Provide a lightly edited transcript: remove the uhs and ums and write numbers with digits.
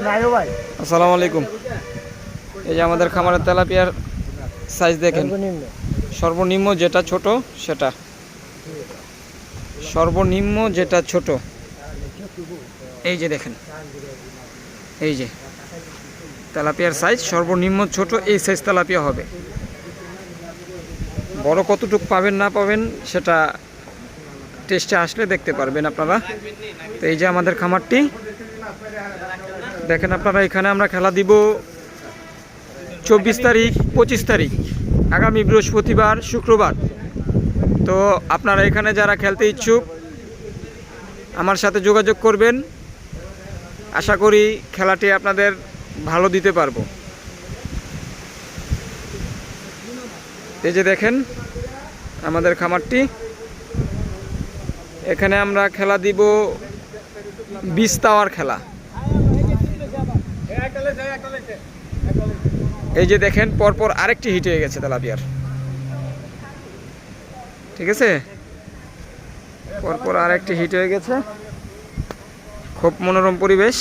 আসসালামু আলাইকুম। এই যে আমাদের খামারের তেলাপিয়ার সাইজ দেখেন, সর্বনিম্ন যেটা ছোট সেটা, সর্বনিম্ন যেটা ছোট এই যে দেখেন, এই যে তেলাপিয়ার সাইজ সর্বনিম্ন ছোট এই সাইজ তেলাপিয়া হবে। বড় কতটুকু পাবেন না পাবেন সেটা টেস্টে আসলে দেখতে পারবেন আপনারা। তো এই যে আমাদের খামারটি দেখেন আপনারা, এখানে আমরা খেলা দিব 24 তারিখ 25 তারিখ আগামী বৃহস্পতিবার শুক্রবার। তো আপনারা এখানে যারা খেলতে ইচ্ছুক আমার সাথে যোগাযোগ করবেন, আশা করি খেলাটি আপনাদের ভালো দিতে পারবো। এই যে দেখেন আমাদের খামারটি, এখানে আমরা খেলা দিব 20 তাওয়ার খেলা। এই যে দেখেন পরপর আরেকটি হিট হয়ে গেছে তেলাপিয়ার, ঠিক আছে, পরপর আরেকটি হিট হয়ে গেছে। খুব মনোরম পরিবেশ।